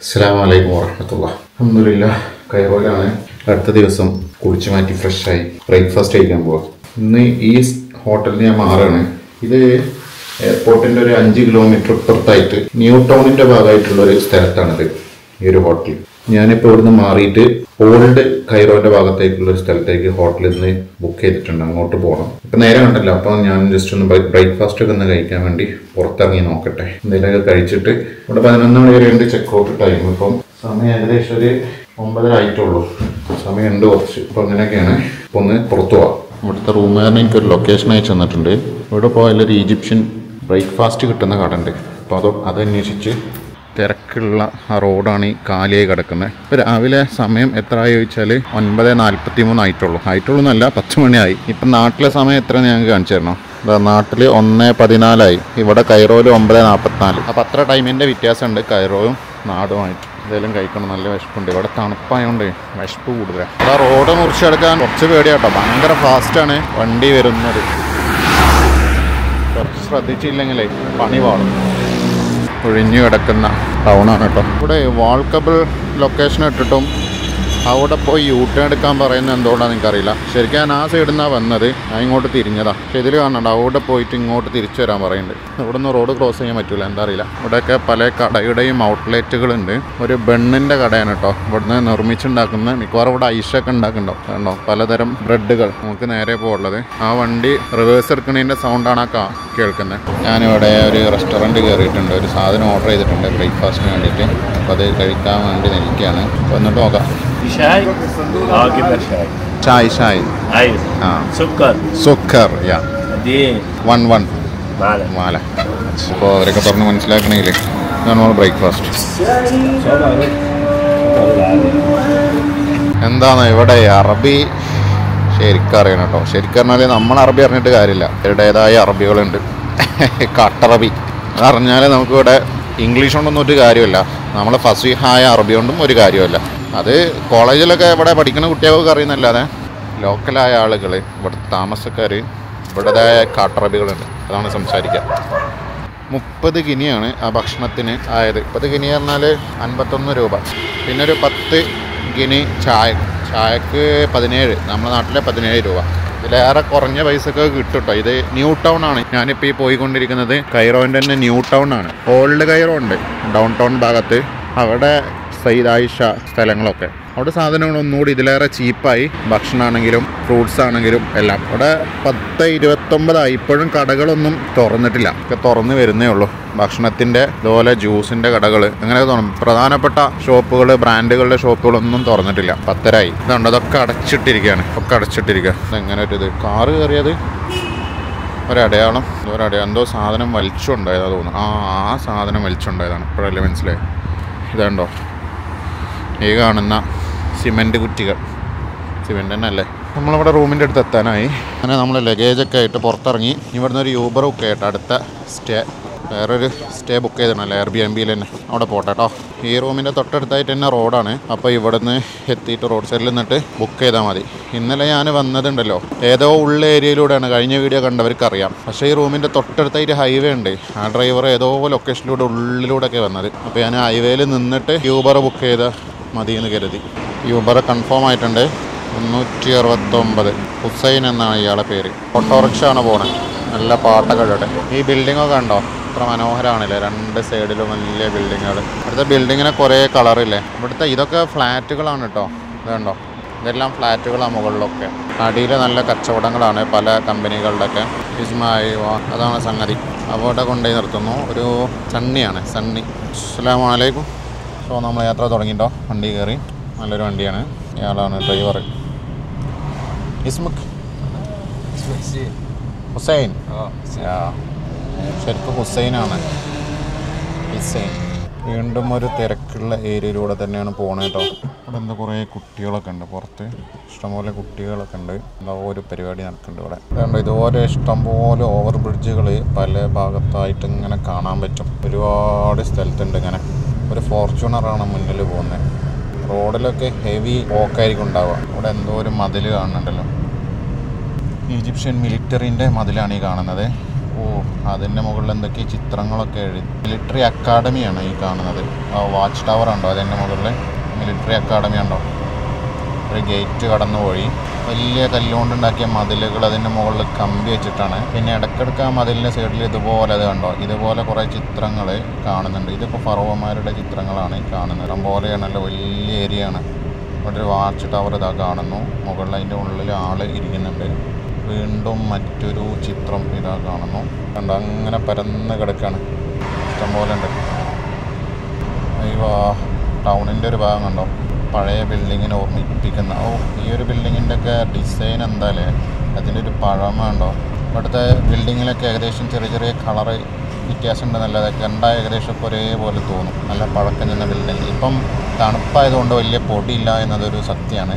അസ്സലാമു വറഹ്മത്തുള്ളാഹി. അൽഹംദുലില്ലാഹ് കൈറോയിലാണ്. അടുത്ത ദിവസം കുളിച്ച് മാറ്റി ഫ്രഷായി ബ്രേക്ക്ഫാസ്റ്റ് കഴിക്കാൻ പോവാം. ഇന്ന് ഈ ഹോട്ടലിൽ ഞാൻ മാറുകയാണ്. ഇത് എയർപോർട്ടിൻ്റെ ഒരു 5 കിലോമീറ്റർ ഇപ്പുറത്തായിട്ട് ന്യൂ ടൗണിൻ്റെ ഭാഗമായിട്ടുള്ള ഒരു സ്ഥലത്താണിത് ഈ ഒരു ഹോട്ടൽ. ഞാനിപ്പോൾ ഇവിടുന്ന് മാറിയിട്ട് ഓൾഡ് കൈറോൻ്റെ ഭാഗത്തേക്കുള്ള ഒരു സ്ഥലത്തേക്ക് ഹോട്ടലിൽ നിന്ന് ബുക്ക് ചെയ്തിട്ടുണ്ട്. അങ്ങോട്ട് പോകണം. ഇപ്പം നേരെ കണ്ടല്ലോ. അപ്പോൾ ഞാൻ ജസ്റ്റ് ഒന്ന് ബ്രേക്ക്ഫാസ്റ്റ് ഒക്കെ ഒന്ന് കഴിക്കാൻ വേണ്ടി പുറത്തിറങ്ങി നോക്കട്ടെ. എന്തെങ്കിലുമൊക്കെ കഴിച്ചിട്ട് ഇവിടെ 11 മണി വരെ ഉണ്ട് ചെക്ക് ഔട്ട് ടൈം. ഇപ്പം സമയം ഏകദേശം ഒരു 9:30 ആയിട്ടുള്ളൂ. സമയമുണ്ട് കുറച്ച്. അപ്പോൾ അങ്ങനെയൊക്കെയാണ്. ഇപ്പോൾ ഒന്ന് പുറത്തു പോവാം. ഇവിടുത്തെ റൂമുകാരനെ എനിക്കൊരു ലൊക്കേഷൻ അയച്ചു തന്നിട്ടുണ്ട്. ഇവിടെ പോയാലൊരു ഈജിപ്ഷ്യൻ ബ്രേക്ക്ഫാസ്റ്റ് കിട്ടുന്ന കട ഉണ്ട്. അപ്പോൾ അതന്വേഷിച്ച് തിരക്കുള്ള ആ റോഡാണ് ഈ കാലിയായി കിടക്കുന്നത്. ഇപ്പോൾ രാവിലെ സമയം എത്ര ആയി ചോദിച്ചാൽ 9:43 ആയിട്ടുള്ളൂ എന്നല്ല, 10 മണിയായി. ഇപ്പം നാട്ടിലെ സമയം എത്രയാണ് ഞങ്ങൾക്ക് കാണിച്ചു തരണം. നാട്ടിൽ 1:14 ഇവിടെ കൈറോയിൽ 9:44. അപ്പോൾ അത്ര ടൈമിൻ്റെ വ്യത്യാസമുണ്ട് കൈറോയും നാടുമായിട്ട്. എന്തെങ്കിലും കഴിക്കണം, നല്ല വിശപ്പുണ്ട്. ഇവിടെ തണുപ്പായതുകൊണ്ട് വിശപ്പ് കൂടുതലാണ്. ഇവിടെ റോഡ് മുറിച്ചെടുക്കാൻ കുറച്ച് പേടിയാട്ടോ, ഭയങ്കര ഫാസ്റ്റാണ് വണ്ടി വരുന്നത്. കുറച്ച് ശ്രദ്ധിച്ചില്ലെങ്കിലേ പണി പാടും. ഒഴിഞ്ഞു കിടക്കുന്ന ടൗണാണ് കേട്ടോ. ഇവിടെ വാൾക്കബിൾ ലൊക്കേഷൻ ഇട്ടിട്ടും അവിടെ പോയി യൂ ടേൺ എടുക്കാൻ പറയുന്നത് എന്തുകൊണ്ടാണെന്ന് എനിക്കറിയില്ല. ശരിക്കും ഞാൻ ആ സൈഡിൽ നിന്നാണ് വന്നത്. ഞാൻ ഇങ്ങോട്ട് തിരിഞ്ഞതാണ്. പക്ഷേ ഇതിൽ കാണണ്ട, അവിടെ പോയിട്ട് ഇങ്ങോട്ട് തിരിച്ചു വരാൻ പറയുന്നുണ്ട്. ഇവിടെ നിന്ന് റോഡ് ക്രോസ് ചെയ്യാൻ പറ്റില്ല, എന്താ അറിയില്ല. ഇവിടെയൊക്കെ പല കടയുടെയും ഔട്ട്ലെറ്റുകളുണ്ട്. ഒരു ബണ്ണിൻ്റെ കടയാണ് കേട്ടോ. ഇവിടുന്ന് നിർമ്മിച്ചുണ്ടാക്കുന്ന മിക്കവാറും ഇവിടെ ഐഷൊക്കെ ഉണ്ടാക്കുന്നുണ്ടോ കണ്ടോ, പലതരം ബ്രെഡുകൾ. നമുക്ക് നേരെ പോകുള്ളത് ആ വണ്ടി റിവേഴ്സ് എടുക്കുന്നതിൻ്റെ സൗണ്ടാണ് ആ കേൾക്കുന്നത്. ഞാനിവിടെ ഒരു റെസ്റ്റോറൻറ്റ് കയറിയിട്ടുണ്ട്. ഒരു സാധനം ഓർഡർ ചെയ്തിട്ടുണ്ട് ബ്രേക്ക്ഫാസ്റ്റിന് വേണ്ടിയിട്ട്. അപ്പോൾ അത് കഴിക്കാൻ വേണ്ടി നിൽക്കുകയാണ്. അപ്പോൾ എന്നിട്ട് നോക്കാം. شاي؟ جيب لك شاي. شاي عايز سكر يا قديش؟ 1 معلقة. അപ്പോൾ അവരൊക്കെ പറഞ്ഞ് മനസ്സിലാക്കണമെങ്കിൽ ഇതാണ് നമ്മൾ ബ്രേക്ക്ഫാസ്റ്റ്. എന്താണ് ഇവിടെ അറബി ശരിക്കും അറിയണം കേട്ടോ. ശരിക്കും പറഞ്ഞാൽ നമ്മൾ അറബി അറിഞ്ഞിട്ട് കാര്യമില്ല. അവരുടേതായ അറബികളുണ്ട്. കട്ടറബി അതറിഞ്ഞാൽ നമുക്കിവിടെ ഇംഗ്ലീഷ് കൊണ്ടൊന്നും ഒരു കാര്യമില്ല. നമ്മൾ ഫസീഹായ അറബി കൊണ്ടും ഒരു കാര്യമില്ല. അത് കോളേജിലൊക്കെ ഇവിടെ പഠിക്കുന്ന കുട്ടികൾക്ക് അറിയുന്നല്ലാതെ ലോക്കലായ ആളുകൾ, ഇവിടെ താമസക്കാർ, ഇവിടേതായ കാട്ടറബികളുണ്ട്. അതാണ് സംസാരിക്കുക. 30 ഗിനിയാണ് ആ ഭക്ഷണത്തിന് ആയത്. 30 ഗിനി പറഞ്ഞാൽ 51 രൂപ. പിന്നെ ഒരു 10 ഗിനി ചായക്ക് 17, നമ്മുടെ നാട്ടിലെ 17 രൂപ. ഇതിലേറെ കുറഞ്ഞ പൈസക്ക് കിട്ടും കേട്ടോ. ഇത് ന്യൂ ടൗൺ ആണ്. ഞാനിപ്പോൾ ഈ പോയിക്കൊണ്ടിരിക്കുന്നത് കൈറോൻ്റെ തന്നെ ന്യൂ ടൗൺ ആണ്. ഓൾഡ് കൈറോ ഉണ്ട് ഡൗൺ ടൗൺ ഭാഗത്ത്. അവിടെ സയ്യിദ് ആയിഷ സ്ഥലങ്ങളൊക്കെ. അവിടെ സാധനങ്ങൾ ഒന്നുകൂടി ഇതിലേറെ ചീപ്പായി. ഭക്ഷണമാണെങ്കിലും ഫ്രൂട്ട്സ് ആണെങ്കിലും എല്ലാം. അവിടെ 10:29 ഇപ്പോഴും കടകളൊന്നും തുറന്നിട്ടില്ല. ഒക്കെ തുറന്ന് വരുന്നേ ഉള്ളൂ. ഭക്ഷണത്തിൻ്റെ ഇതുപോലെ ജ്യൂസിൻ്റെ കടകൾ അങ്ങനെ പ്രധാനപ്പെട്ട ഷോപ്പുകൾ, ബ്രാൻഡുകളുടെ ഷോപ്പുകളൊന്നും തുറന്നിട്ടില്ല. 10:30 ഇതുണ്ട്. അതൊക്കെ അടച്ചിട്ടിരിക്കുകയാണ്. ഒക്കെ അടച്ചിട്ടിരിക്കുക. എങ്ങനെ ഒരു ഇത് കാറ് കയറിയത് ഒരടയാളം എന്തോ സാധനം വലിച്ചുണ്ടായതാണ് തോന്നുന്നു. ആ സാധനം വലിച്ചുണ്ടായതാണ്. ഇപ്പോഴല്ലേ മനസ്സിലായി. ഇതുണ്ടോ ഈ കാണുന്ന സിമെൻറ്റ് കുറ്റികൾ. സിമെൻറ്റ് തന്നെ അല്ലേ. നമ്മളിവിടെ റൂമിൻ്റെ അടുത്ത് എത്താനായി. അങ്ങനെ നമ്മൾ ലഗേജൊക്കെ ആയിട്ട് പുറത്തിറങ്ങി. ഇവിടുന്ന് ഒരു യൂബർ ബുക്ക് ചെയ്യട്ടെ. അടുത്ത വേറൊരു സ്റ്റേ ബുക്ക് ചെയ്തിട്ടുണ്ടല്ലോ എയർബിഎൻബിയിൽ തന്നെ. അവിടെ പോട്ടെ കേട്ടോ. ഈ റൂമിൻ്റെ തൊട്ടടുത്തായിട്ട് തന്നെ റോഡാണ്. അപ്പോൾ ഇവിടുന്ന് എത്തിയിട്ട് റോഡ് സൈഡിൽ നിന്നിട്ട് ബുക്ക് ചെയ്താൽ മതി. ഇന്നലെ ഞാൻ വന്നതുണ്ടല്ലോ ഏതോ ഉള്ള ഏരിയയിലൂടെയാണ്. കഴിഞ്ഞ വീഡിയോ കണ്ടവർക്ക് അറിയാം. പക്ഷേ ഈ റൂമിൻ്റെ തൊട്ടടുത്തായിട്ട് ഹൈവേ ഉണ്ട്. ആ ഡ്രൈവർ ഏതോ ലൊക്കേഷനിലൂടെ ഉള്ളിലൂടെയൊക്കെ വന്നത്. അപ്പോൾ ഞാൻ ഹൈവേയിൽ നിന്നിട്ട് യൂബർ ബുക്ക് ചെയ്ത് മതിയെന്ന് കരുതി. യൂബർ കൺഫേം ആയിട്ടുണ്ട്. 369 ഹുസൈൻ എന്നാണ് ഇയാളുടെ പേര്. ഓട്ടോറിക്ഷ ആണ് പോണത്. നല്ല പാട്ടൊക്കെ ഇടട്ടെ. ഈ ബിൽഡിങ്ങൊക്കെ ഉണ്ടോ, അത്ര മനോഹരമാണല്ലേ. 2 സൈഡിലും വലിയ ബിൽഡിങ്ങുകൾ. ഇവിടുത്തെ ബിൽഡിങ്ങിന് കുറേ കളറില്ലേ. ഇവിടുത്തെ ഇതൊക്കെ ഫ്ലാറ്റുകളാണ് കേട്ടോ. ഇതുണ്ടോ, ഇതെല്ലാം ഫ്ലാറ്റുകളാണ് മുകളിലൊക്കെ. അടിയിൽ നല്ല കച്ചവടങ്ങളാണ് പല കമ്പനികളുടെയൊക്കെ. അതാണ് സംഗതി. അവിടെ കൊണ്ടുപോയി നിർത്തുന്നു. ഒരു സണ്ണിയാണ്. അസ്സലാമു അലൈക്കും. സോ നമ്മൾ യാത്ര തുടങ്ങിയിട്ടോ. വണ്ടി കയറി. നല്ലൊരു വണ്ടിയാണ്. ഇയാളാണ് ഡ്രൈവർ. ഹുസൈൻ. ശരിക്കും ഹുസൈനാണ്. വീണ്ടും ഒരു തിരക്കുള്ള ഏരിയയിലൂടെ തന്നെയാണ് പോണത് കേട്ടോ. ഇവിടെ എന്താ കുറേ കുട്ടികളൊക്കെ ഉണ്ട് പുറത്ത്. ഇഷ്ടംപോലെ കുട്ടികളൊക്കെ ഉണ്ട്. എന്താ ഒരു പരിപാടി നടക്കുന്നുണ്ട് ഇവിടെ. അതുകൊണ്ട് ഇതുപോലെ ഇഷ്ടംപോലെ ഓവർ ബ്രിഡ്ജുകൾ പല ഭാഗത്തായിട്ട് ഇങ്ങനെ കാണാൻ പറ്റും. ഒരുപാട് സ്ഥലത്തുണ്ട് ഇങ്ങനെ. ഒരു ഫോർച്യൂണറാണ് മുന്നിൽ പോകുന്നത്. റോഡിലൊക്കെ ഹെവി പോക്കായിരിക്കും ഉണ്ടാവുക. ഇവിടെ എന്തോ ഒരു മതിൽ കാണുന്നുണ്ടല്ലോ. ഈജിപ്ഷ്യൻ മിലിറ്ററിൻ്റെ മതിലാണ് ഈ കാണുന്നത്. അതിൻ്റെ മുകളിൽ എന്തൊക്കെ ചിത്രങ്ങളൊക്കെ എഴുതി. മിലിറ്ററി അക്കാഡമിയാണ് ഈ കാണുന്നത്. വാച്ച് ടവർ ഉണ്ടോ അതിൻ്റെ മുകളിൽ? മിലിറ്ററി അക്കാഡമി ഉണ്ടോ? ഒരു ഗേറ്റ് കടന്നു പോയി. വലിയ കല്ലുകൊണ്ടുണ്ടാക്കിയ മതിലുകൾ അതിൻ്റെ മുകളിൽ കമ്പി വെച്ചിട്ടാണ്. പിന്നെ ഇടയ്ക്കിടയ്ക്ക് ആ മതിലിൻ്റെ സൈഡിൽ ഇതുപോലെ അത് കണ്ടോ, ഇതുപോലെ കുറേ ചിത്രങ്ങൾ കാണുന്നുണ്ട്. ഇതിപ്പോൾ ഫറോവമാരുടെ ചിത്രങ്ങളാണ് ഈ കാണുന്നത്. ഇടം പോലെയാണല്ലോ, വലിയ ഏരിയ ആണ്. ഇവിടെ ഒരു വാച്ച് ടവർ ഇതാ കാണുന്നു. മുകളിൽ അതിൻ്റെ ഉള്ളിൽ ആൾ ഇരിക്കുന്നുണ്ട്. വീണ്ടും മറ്റൊരു ചിത്രം ഇതാ കാണുന്നു. കണ്ടോ, അങ്ങനെ പരന്ന് കിടക്കുകയാണ്. ഇഷ്ടംപോലെ ഉണ്ട്. അയ്യോ, ടൗണിൻ്റെ ഒരു ഭാഗം കണ്ടോ, പഴയ ബിൽഡിങ്ങിനെ ഓർമ്മിപ്പിക്കുന്ന. ഈ ഒരു ബിൽഡിങ്ങിൻ്റെ ഒക്കെ ഡിസൈൻ എന്തായാലേ, അതിൻ്റെ ഒരു പഴമ ഉണ്ടോ. ഇവിടുത്തെ ബിൽഡിങ്ങിലൊക്കെ ഏകദേശം ചെറിയ ചെറിയ കളറ് വ്യത്യാസം ഉണ്ടെന്നല്ലാതെ കണ്ടാൽ ഏകദേശം ഒക്കെ ഒരേപോലെ തോന്നും. നല്ല പഴക്കം ചെന്ന ബിൽഡിങ്. ഇപ്പം തണുപ്പായതുകൊണ്ട് വലിയ പൊടിയില്ല എന്നതൊരു സത്യമാണ്.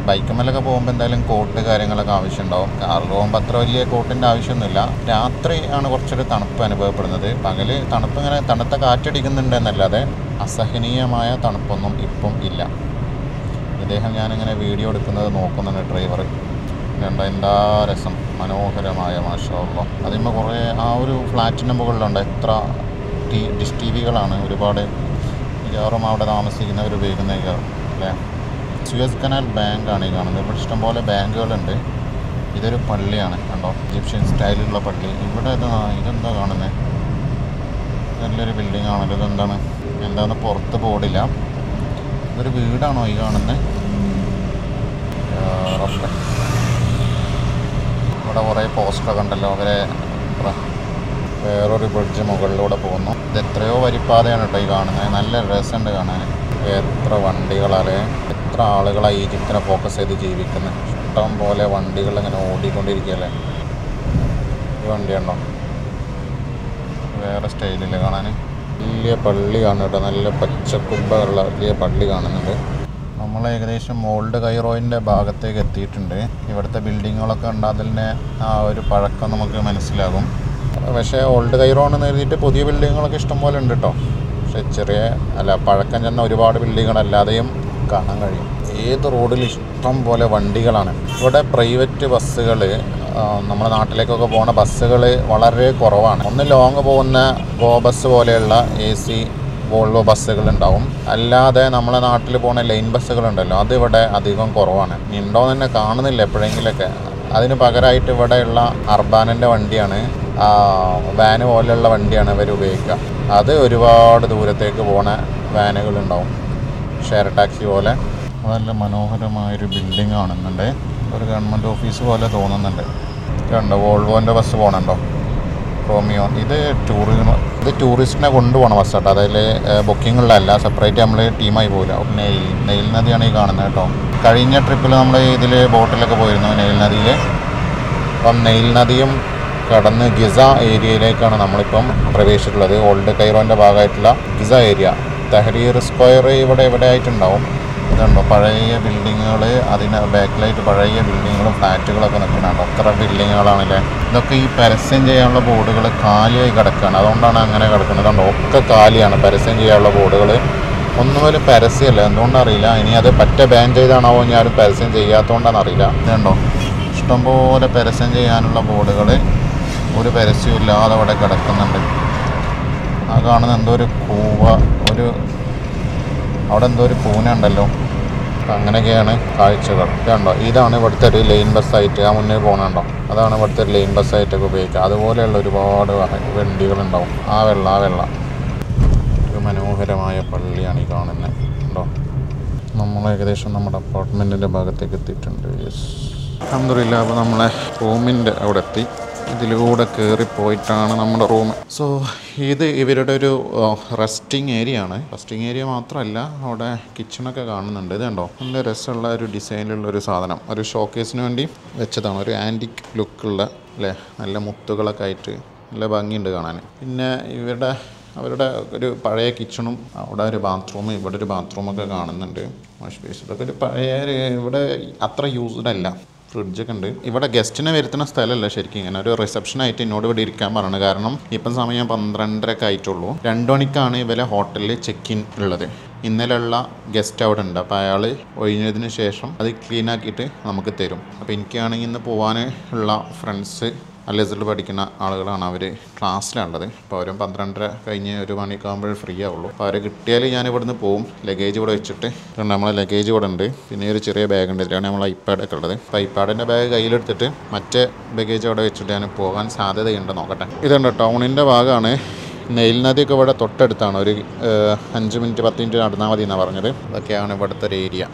ബൈക്കുമേലൊക്കെ പോകുമ്പോൾ എന്തായാലും കോട്ട് കാര്യങ്ങളൊക്കെ ആവശ്യമുണ്ടാവും. കാറിൽ പോകുമ്പോൾ അത്ര വലിയ കോട്ടിൻ്റെ ആവശ്യമൊന്നുമില്ല. രാത്രി ആണ് കുറച്ചൊരു തണുപ്പ് അനുഭവപ്പെടുന്നത്. പകൽ തണുപ്പ് ഇങ്ങനെ തണുത്ത കാറ്റടിക്കുന്നുണ്ടെന്നല്ലാതെ അസഹനീയമായ തണുപ്പൊന്നും ഇപ്പം ഇല്ല. ഇദ്ദേഹം ഞാനിങ്ങനെ വീഡിയോ എടുക്കുന്നത് നോക്കുന്നുണ്ട്, ഡ്രൈവർ. കണ്ടോ എന്താ രസം, മനോഹരമായ മാഷാ അല്ലാഹ്. അതിന്മേൽ കുറേ ആ ഒരു ഫ്ലാറ്റിൻ്റെ മുകളിലുണ്ട് എത്ര ഡിഷ് ടി വികളാണ്. ഒരുപാട് മിക്കവാറും അവിടെ താമസിക്കുന്നവർ ഉപയോഗിക്കുന്ന അല്ലേ. സുയസ് കനാൽ ബാങ്കാണ് ഈ കാണുന്നത്. ഇവിടെ ഇഷ്ടംപോലെ ബാങ്കുകളുണ്ട്. ഇതൊരു പള്ളിയാണ് കണ്ടോ, ഈജിപ്ഷ്യൻ സ്റ്റൈലിലുള്ള പള്ളി. ഇവിടെ ഇതെന്താ കാണുന്നത്? നല്ലൊരു ബിൽഡിംഗ് ആണല്ലോ. എന്താണെന്ന് പുറത്ത് ബോർഡില്ല. ഇതൊരു വീടാണോ ഈ കാണുന്നത്? ഇവിടെ കുറേ പോസ്റ്ററൊക്കെ ഉണ്ടല്ലോ. വേറൊരു ബ്രിഡ്ജ് മുകളിലൂടെ പോകുന്നു. ഇത് എത്രയോ വരിപ്പാതയാണ് കേട്ടോ ഈ കാണുന്നത്. നല്ല രസമുണ്ട് കാണാൻ. എത്ര വണ്ടികളല്ലേ, എത്ര ആളുകളാണ് ഈജിപ്തിനെ ഫോക്കസ് ചെയ്ത് ജീവിക്കുന്നത്. ഇഷ്ടം പോലെ വണ്ടികൾ ഇങ്ങനെ ഓടിക്കൊണ്ടിരിക്കുകയല്ലേ. ഈ വണ്ടിയുണ്ടോ, വേറെ സ്റ്റൈലിൽ കാണാൻ. വലിയ പള്ളിയാണ് കേട്ടോ, നല്ല പച്ചക്കുബ്ബുള്ള വലിയ പള്ളി കാണുന്നുണ്ട്. നമ്മൾ ഏകദേശം ഓൾഡ് കൈറോയിൻ്റെ ഭാഗത്തേക്ക് എത്തിയിട്ടുണ്ട്. ഇവിടുത്തെ ബിൽഡിങ്ങുകളൊക്കെ ഉണ്ടാകുന്നതിൻ്റെ ആ ഒരു പഴക്കം നമുക്ക് മനസ്സിലാകും. പക്ഷേ ഓൾഡ് കൈറോ എന്ന് എഴുതിയിട്ട് പുതിയ ബിൽഡിങ്ങുകളൊക്കെ ഇഷ്ടംപോലെ ഉണ്ട് കേട്ടോ. പക്ഷേ പഴക്കം ചെന്ന ഒരുപാട് ബിൽഡിങ്ങുകളല്ലാതെയും കാണാൻ കഴിയും. ഏത് റോഡിൽ ഇഷ്ടം പോലെ വണ്ടികളാണ്. ഇവിടെ പ്രൈവറ്റ് ബസ്സുകൾ, നമ്മുടെ നാട്ടിലേക്കൊക്കെ പോകുന്ന ബസ്സുകൾ വളരെ കുറവാണ്. ഒന്ന് ലോങ് പോകുന്ന ഗോ ബസ് പോലെയുള്ള AC വോൾവോ ബസ്സുകളുണ്ടാവും. അല്ലാതെ നമ്മളെ നാട്ടിൽ പോകുന്ന ലൈൻ ബസ്സുകളുണ്ടല്ലോ, അതിവിടെ അധികം കുറവാണ്. ഉണ്ടോയെന്ന് തന്നെ കാണുന്നില്ല എപ്പോഴെങ്കിലൊക്കെ. അതിന് പകരമായിട്ട് ഇവിടെയുള്ള അർബാനൻ്റെ വണ്ടിയാണ്, വാന് പോലെയുള്ള വണ്ടിയാണ് ഇവർ ഉപയോഗിക്കുക. അത് ഒരുപാട് ദൂരത്തേക്ക് പോകുന്ന വാനുകളുണ്ടാവും, ഷെയർ ടാക്സി പോലെ. നല്ല മനോഹരമായൊരു ബിൽഡിംഗ് കാണുന്നുണ്ട്. ഒരു ഗവൺമെൻറ് ഓഫീസ് പോലെ തോന്നുന്നുണ്ട്. കണ്ടോ, വോൾവോൻ്റെ ബസ് പോകണുണ്ടോ, റോമിയോ. ഇത് ടൂറിസ്റ്റിനെ കൊണ്ടുപോകണ ബസ്സാട്ടോ. അതിൽ ബുക്കിങ്ങുള്ളതല്ല, സെപ്പറേറ്റ് നമ്മൾ ടീമായി പോകില്ല. നെയിൽ നദിയാണ് ഈ കാണുന്നത് കേട്ടോ. കഴിഞ്ഞ ട്രിപ്പിൽ നമ്മൾ ഇതിൽ ബോട്ടിലൊക്കെ പോയിരുന്നു നെയിൽ നദിയിൽ. അപ്പം നെയിൽ നദിയും കടന്ന് ഗിസ ഏരിയയിലേക്കാണ് നമ്മളിപ്പം പ്രവേശിച്ചിട്ടുള്ളത്. ഓൾഡ് കൈറോൻ്റെ ഭാഗമായിട്ടുള്ള ഗിസ ഏരിയ. തഹരീർ സ്ക്വയർ ഇവിടെ ആയിട്ടുണ്ടാവും. ഇതുണ്ടോ പഴയ ബിൽഡിങ്ങുകൾ, അതിന് ബാക്കിലായിട്ട് പഴയ ബിൽഡിങ്ങുകളും ഫ്ലാറ്റുകളൊക്കെ നിൽക്കുന്നുണ്ടോ. അത്ര ബിൽഡിങ്ങുകളാണല്ലേ. ഇതൊക്കെ ഈ പരസ്യം ചെയ്യാനുള്ള ബോർഡുകൾ കാലിയായി കിടക്കുകയാണ്. അതുകൊണ്ടാണ് അങ്ങനെ കിടക്കുന്നത്. കണ്ടോ, ഒക്കെ കാലിയാണ്. പരസ്യം ചെയ്യാനുള്ള ബോർഡുകൾ ഒന്നും ഒരു പരസ്യമല്ല, എന്തുകൊണ്ടറിയില്ല. ഇനി അത് ബാൻ ചെയ്താണോ ഇനി ആരും പരസ്യം ചെയ്യാത്തതുകൊണ്ടാണെന്നറിയില്ല. ഇതുണ്ടോ, ഇഷ്ടംപോലെ പരസ്യം ചെയ്യാനുള്ള ബോർഡുകൾ ഒരു പരസ്യവും ഇല്ലാതെ അവിടെ കിടക്കുന്നുണ്ട്. ആ കാണുന്ന എന്തോ ഒരു അവിടെ എന്തോ ഒരു പൂന ഉണ്ടല്ലോ. അങ്ങനെയൊക്കെയാണ് കാഴ്ചകൾ. കണ്ടോ, ഇതാണ് ഇവിടുത്തെ ഒരു ലൈൻ ബസ്സായിട്ട് ആ മുന്നേ പോകണുണ്ടോ, അതാണ് ഇവിടുത്തെ ഒരു ലൈൻ ബസ്സായിട്ടൊക്കെ ഉപയോഗിക്കുക. അതുപോലെയുള്ള ഒരുപാട് വണ്ടികളുണ്ടാവും. ആ വെള്ള ഒരു മനോഹരമായ പള്ളിയാണ് ഈ കാണുന്നത്. ഉണ്ടോ, നമ്മൾ ഏകദേശം നമ്മുടെ അപ്പാർട്ട്മെൻറ്റിൻ്റെ ഭാഗത്തേക്ക് എത്തിയിട്ടുണ്ട്. അൽഹംദുലില്ലാ. അപ്പോൾ നമ്മളെ റൂമിൻ്റെ അവിടെ എത്തി. ഇതിലൂടെ കയറിപ്പോയിട്ടാണ് നമ്മുടെ റൂം. സോ ഇത് ഇവരുടെ ഒരു റെസ്റ്റിംഗ് ഏരിയ ആണ്. റെസ്റ്റിംഗ് ഏരിയ മാത്രമല്ല, അവിടെ കിച്ചണൊക്കെ കാണുന്നുണ്ട്. ഇത് കണ്ടോ, നല്ല രസമുള്ള ഒരു ഡിസൈനിലുള്ള ഒരു സാധനം. ഒരു ഷോക്കേസിന് വേണ്ടി വെച്ചതാണ്. ഒരു ആൻറ്റിക് ലുക്കുള്ള അല്ലേ, നല്ല മുത്തുകളൊക്കെ ആയിട്ട് നല്ല ഭംഗിയുണ്ട് കാണാൻ. പിന്നെ അവരുടെ ഒരു പഴയ കിച്ചണും, അവിടെ ഒരു ബാത്റൂം, ഇവിടെ ഒരു ബാത്റൂമൊക്കെ കാണുന്നുണ്ട്. വാഷ് ബേസ് ഇതൊക്കെ ഒരു പഴയ, ഇവിടെ അത്ര യൂസ്ഡ് അല്ല. ഫ്രിഡ്ജൊക്കെ ഉണ്ട്. ഇവിടെ ഗസ്റ്റിനെ വരുത്തുന്ന സ്ഥലമല്ല ശരിക്കും. ഇങ്ങനെ ഒരു റിസപ്ഷനായിട്ട് എന്നോട് ഇവിടെ ഇരിക്കാൻ പറയുന്നത്. കാരണം ഇപ്പം സമയം 12:30 ആയിട്ടുള്ളൂ. 2 മണിക്കാണ് ഇവരെ ഹോട്ടലിൽ ചെക്ക് ഇൻ ഉള്ളത്. ഇന്നലെയുള്ള ഗസ്റ്റ് അവിടെ ഉണ്ട്. അപ്പോൾ അയാൾ ഒഴിഞ്ഞതിന് ശേഷം അത് ക്ലീൻ ആക്കിയിട്ട് നമുക്ക് തരും. അപ്പോൾ എനിക്കാണെങ്കിൽ ഇന്ന് പോകാൻ ഉള്ള ഫ്രണ്ട്സ് അൽ അസ്ഹറിൽ പഠിക്കുന്ന ആളുകളാണ്. അവർ ക്ലാസ്സിലാണുള്ളത്. അപ്പോൾ അവരും 12:30 കഴിഞ്ഞ് 1 മണിയൊക്കെ ആകുമ്പോൾ ഫ്രീ ആവുള്ളൂ. അപ്പോൾ അവരെ കിട്ടിയാൽ ഞാൻ ഇവിടുന്ന് പോവും. ലഗേജ് ഇവിടെ വെച്ചിട്ട് നമ്മളെ ലഗേജ് ഇവിടെ ഉണ്ട്. പിന്നെ ഒരു ചെറിയ ബാഗ് ഉണ്ട്. ഇതിലാണ് നമ്മൾ ഐപാഡൊക്കെ ഉള്ളത്. അപ്പോൾ ഐപാഡിൻ്റെ ബാഗ് കയ്യിലെടുത്തിട്ട് മറ്റേ ലഗേജ് അവിടെ വെച്ചിട്ട് ഞാൻ പോകാൻ സാധ്യതയുണ്ട്. നോക്കട്ടെ. ഇതുണ്ട് ടൗണിൻ്റെ ഭാഗമാണ്. നെയിൽ നദിയൊക്കെ ഇവിടെ തൊട്ടടുത്താണ്. ഒരു 5 മിനിറ്റ് 10 മിനിറ്റ് നടന്നാൽ മതി എന്നാണ് പറഞ്ഞത്. അതൊക്കെയാണ് ഇവിടുത്തെ ഒരു ഏരിയ.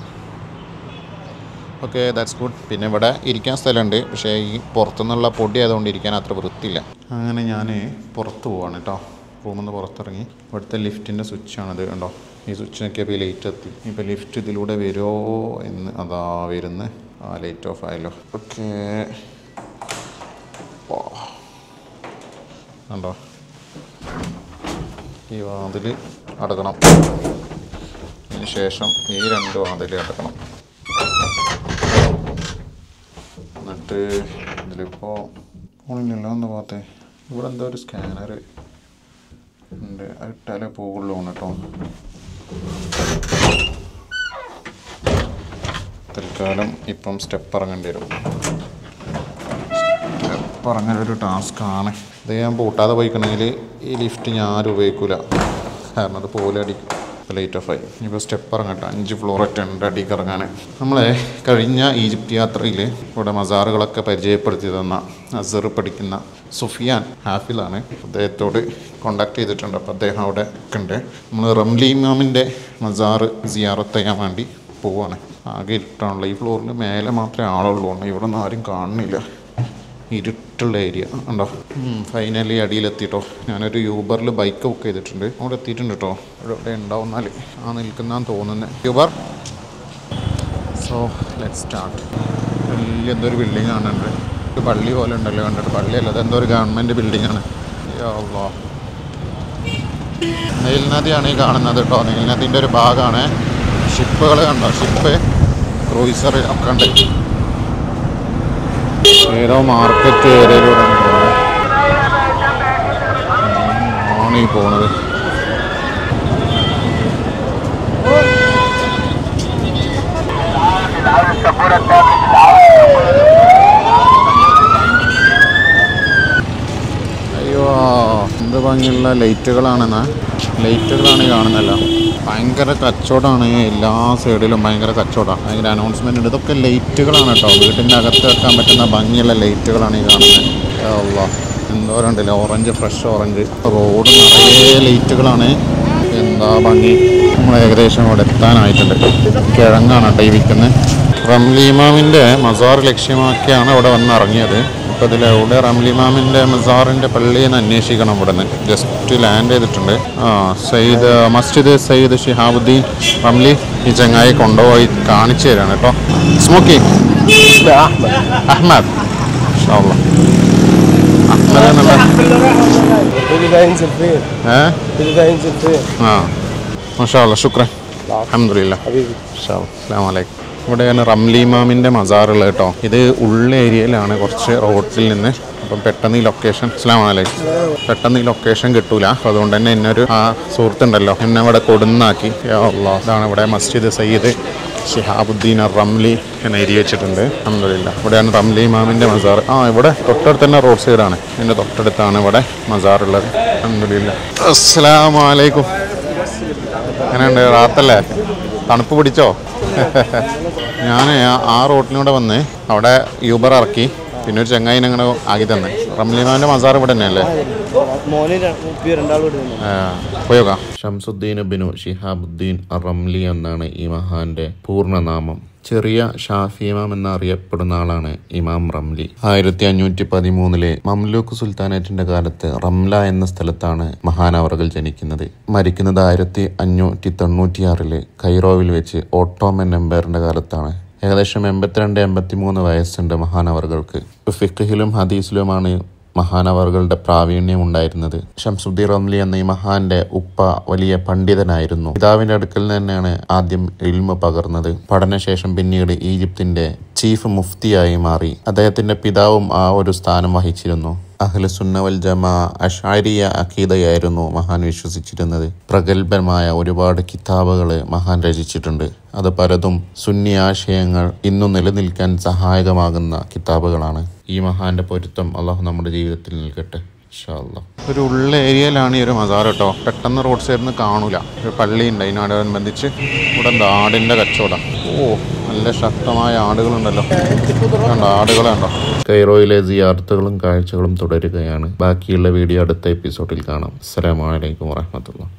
Okay, that's good. പിന്നെ ഇവിടെ ഇരിക്കാൻ സ്ഥലമുണ്ട്. പക്ഷേ ഈ പുറത്തുനിന്നുള്ള പൊടി ആയതുകൊണ്ട് ഇരിക്കാൻ അത്ര വൃത്തിയില്ല. അങ്ങനെ ഞാൻ പുറത്ത് പോവാണ് കേട്ടോ. റൂമിൽ നിന്ന് പുറത്തിറങ്ങി. ഇവിടുത്തെ ലിഫ്റ്റിൻ്റെ സ്വിച്ചാണിത് കണ്ടോ. ഈ സ്വിച്ച് നോക്കിയപ്പോൾ ലൈറ്റ് എത്തി. ഇപ്പോൾ ലിഫ്റ്റ് ഇതിലൂടെ വരുമോ എന്ന് അതാ വരുന്ന്. ലൈറ്റ് ഓഫ് ആയല്ലോ. ഓക്കെ, കണ്ടോ ഈ വാതിൽ അടക്കണം. അതിന് ശേഷം ഈ 2 വാതിൽ അടക്കണം. എന്നിട്ട് ഇതിലിപ്പോൾ ഫോണിലല്ല ഒന്ന് பார்த்தേ. ഇവിടെ എന്തോ ഒരു സ്കാനർ ഉണ്ട്. ഇട്ടാലേ പോകുള്ളൂ കേട്ടോ. തൽക്കാലം ഇപ്പം സ്റ്റെപ്പ് ഇറങ്ങേണ്ടി വരും. സ്റ്റെപ്പ് ഇറങ്ങലൊരു ടാസ്ക്കാണ്. ഇത് ഞാൻ പൂട്ടാതെ പോയിക്കണമെങ്കിൽ ഈ ലിഫ്റ്റ് ഞാൻ ആരും ഉപയോഗിക്കില്ല. കാരണം അത് പോലെ അടിക്കും. ലൈറ്റ് ഓഫ് ആയി. ഇപ്പോൾ സ്റ്റെപ്പ് ഇറങ്ങട്ടെ. 5 ഫ്ലോർ 10 അടിക്ക് ഇറങ്ങാൻ. നമ്മളെ കഴിഞ്ഞ ഈജിപ്ത് യാത്രയിൽ ഇവിടെ മസാറുകളൊക്കെ പരിചയപ്പെടുത്തി തന്ന അസർ പഠിക്കുന്ന സുഫിയാൻ ഹാഫിലാണ്. അദ്ദേഹത്തോട് കോണ്ടാക്ട് ചെയ്തിട്ടുണ്ട്. അപ്പോൾ അദ്ദേഹം അവിടെ ഉണ്ട്. നമ്മൾ റംലി ഇമാമിൻ്റെ മസാർ സിയാറത്ത് ചെയ്യാൻ വേണ്ടി പോവുകയാണ്. ആകെ ഇരുട്ടാണല്ലോ. ഈ ഫ്ലോറിൽ മേലെ മാത്രമേ ആളുള്ളൂ. ഇവിടെ ഒന്നും ആരും കാണുന്നില്ല. ഇരുട്ടുള്ള ഏരിയ ഉണ്ടോ. ഫൈനലി അടിയിലെത്തിട്ടോ. ഞാനൊരു യൂബറിൽ ബൈക്ക് ബുക്ക് ചെയ്തിട്ടുണ്ട്. അവിടെ എത്തിയിട്ടുണ്ട് കേട്ടോ. ഇവിടെ ഉണ്ടാവുന്നാൽ നിൽക്കുന്നതാന്ന് തോന്നുന്നത് യൂബർ. So let start. വലിയ എന്തോ ഒരു ബിൽഡിംഗ് കാണുന്നുണ്ട്. ഒരു പള്ളി പോലെ ഉണ്ടല്ലോ കണ്ടിട്ട്. പള്ളിയല്ല, അതെന്തോ ഒരു ഗവൺമെൻറ് ബിൽഡിംഗാണ്. അല്ലോ, നെയിൽ നദിയാണ് ഈ കാണുന്നത് കേട്ടോ. നെയിൽ നദീൻ്റെ ഒരു ഭാഗമാണ്. ഷിപ്പുകൾ കണ്ടോ. ഷിപ്പ്, ക്രൂയിസർ ഒക്കെ ഉണ്ട്. ഏതോ മാർക്കറ്റ് ഏരിയയിലൂടെയാണ് ഈ പോണത്. അയ്യോ, എന്ത് ഭംഗിയുള്ള ലൈറ്റുകളാണ് കാണുന്നല്ലോ. ഭയങ്കര കച്ചവടമാണ്. എല്ലാ സൈഡിലും ഭയങ്കര കച്ചവടമാണ്. ഭയങ്കര അനൗൺസ്മെൻ്റ് ഉണ്ട്. ഇതൊക്കെ ലൈറ്റുകളാണ് കേട്ടോ. വീട്ടിൻ്റെ അകത്ത് വെക്കാൻ പറ്റുന്ന ഭംഗിയുള്ള ലൈറ്റുകളാണ് ഈ കാണുന്നത്. അല്ലാ, എന്തോരണ്ടല്ലേ, ഓറഞ്ച്, ഫ്രഷ് ഓറഞ്ച്. റോഡ് നിറയെ ലൈറ്റുകളാണ്. എന്താ ഭംഗി. നമ്മൾ ഏകദേശം അവിടെ എത്താനായിട്ടുണ്ട്. കിഴങ്ങാണ് കേട്ടോ ഈ വിൽക്കുന്നത്. റംലി ഇമാമിൻ്റെ മസാർ ലക്ഷ്യമാക്കിയാണ് ഇവിടെ വന്നിറങ്ങിയത്. അപ്പോൾ ഇതിലെവിടെ റംലി ഇമാമിൻ്റെ മസാറിൻ്റെ പള്ളിയെന്ന് അന്വേഷിക്കണം. ഇവിടെ നിന്ന് ജസ്റ്റ് ലാൻഡ് ചെയ്തിട്ടുണ്ട്. മസ്ജിദ് സയ്യിദ് ഷിഹാബുദ്ദീൻ റംലി ഈ ചങ്ങായി കൊണ്ടുപോയി കാണിച്ചു തരാണ് കേട്ടോ. സ്മോക്കിംഗ് അഹ്മദ് മാഷാഅല്ലാ. ശുക്രൻ, അൽഹംദുലില്ലാ. അസ്സലാമു അലൈക്കും. ഇവിടെയാണ് റംലി ഇമാമിൻ്റെ മസാറുള്ളത് കേട്ടോ. ഇത് ഉള്ള ഏരിയയിലാണ്, കുറച്ച് റോഡിൽ നിന്ന്. അപ്പം പെട്ടെന്ന് ഈ ലൊക്കേഷൻ പെട്ടെന്ന് ഈ ലൊക്കേഷൻ കിട്ടൂല. അപ്പോൾ അതുകൊണ്ട് തന്നെ എന്നൊരു സുഹൃത്തുണ്ടല്ലോ എന്നെ ഇവിടെ കൊടുന്നാക്കി. ഇതാണ് ഇവിടെ മസ്ജിദ് സയ്യിദ് ഷിഹാബുദ്ദീൻ റംലി എന്ന് എഴുതി വെച്ചിട്ടുണ്ട്. അൽഹംദുലില്ലാ. ഇവിടെയാണ് റംലി ഇമാമിൻ്റെ മസാർ. ഇവിടെ തൊട്ടടുത്ത് തന്നെ റോഡ് സൈഡാണ്. ഇതിൻ്റെ തൊട്ടടുത്താണ് ഇവിടെ മസാറുള്ളത്. അൽഹംദുലില്ലാ. അസ്സലാമു അലൈക്കും. എങ്ങനെയുണ്ട്? റാത്തല്ലേ? തണുപ്പ് പിടിച്ചോ? ഞാൻ ആ റോട്ടിലൂടെ വന്ന് അവിടെ യൂബർ ഇറക്കി. പിന്നെ ഒരു ചങ്ങായിനെ അങ്ങനെ ആക്കി തന്നെ. റംലിമാൻ്റെ മസാർ ഇവിടെ തന്നെയല്ലേ? പോയോക്കാം. ഷംസുദ്ദീൻ ഇബ്നു ഷിഹാബുദ്ദീൻ റംലി എന്നാണ് ഈ മഹാന്റെ പൂർണ്ണനാമം. ചെറിയ ഷാഫി ഇമാം എന്നറിയപ്പെടുന്ന ആളാണ് ഇമാം റംലി. 1513 മംലൂക്ക് സുൽത്താനേറ്റിന്റെ കാലത്ത് റംല എന്ന സ്ഥലത്താണ് മഹാനവറുകൾ ജനിക്കുന്നത്. മരിക്കുന്നത് 1596 കൈറോവിൽ വെച്ച് ഓട്ടോമൻ എംപയറിന്റെ കാലത്താണ്. ഏകദേശം 82-83 വയസ്സുണ്ട് മഹാനവറുകൾക്ക്. ഫിഖ്ഹിലും ഹദീസിലുമാണ് മഹാനവറുകളുടെ പ്രാവീണ്യം ഉണ്ടായിരുന്നത്. ഷംസുദ്ദീൻ റംലി എന്ന ഈ മഹാന്റെ ഉപ്പ വലിയ പണ്ഡിതനായിരുന്നു. പിതാവിന്റെ അടുക്കൽ തന്നെയാണ് ആദ്യം ഇൽമ പകർന്നത്. പഠനശേഷം പിന്നീട് ഈജിപ്തിന്റെ ചീഫ് മുഫ്തിയായി മാറി. അദ്ദേഹത്തിന്റെ പിതാവും ആ ഒരു സ്ഥാനം വഹിച്ചിരുന്നു. അഹ്ലുസുന്ന വൽ ജമാ അശ്അരിയ അഖീദയായിരുന്നു മഹാൻ വിശ്വസിച്ചിരുന്നത്. പ്രഗത്ഭമായ ഒരുപാട് കിതാബുകൾ മഹാൻ രചിച്ചിട്ടുണ്ട്. അത് പലതും സുന്നി ആശയങ്ങൾ ഇന്നും നിലനിൽക്കാൻ സഹായകമാകുന്ന കിതാബുകളാണ്. ഈ മഹാന്റെ പൊരുത്തം അള്ളാഹു നമ്മുടെ ജീവിതത്തിൽ നിൽക്കട്ടെ ഇൻഷാ അല്ലാഹ്. ഒരു ഉള്ള ഏരിയയിലാണ് ഈ ഒരു മസാർ കേട്ടോ. പെട്ടെന്ന് റോഡ് സൈഡിൽ നിന്ന് കാണൂല. ഒരു പള്ളിയുണ്ട്, അതിനോടനുബന്ധിച്ച് ഇവിടെ ആടിൻ്റെ കച്ചവടം. നല്ല ശക്തമായ ആടുകളുണ്ടല്ലോ. ആടുകളുണ്ടോ. കൈറോയിലെ സിയാറത്തുകളും കാഴ്ചകളും തുടരുകയാണ്. ബാക്കിയുള്ള വീഡിയോ അടുത്ത എപ്പിസോഡിൽ കാണാം. അസ്സലാമു അലൈക്കും വറഹ്മത്തുള്ളാഹി.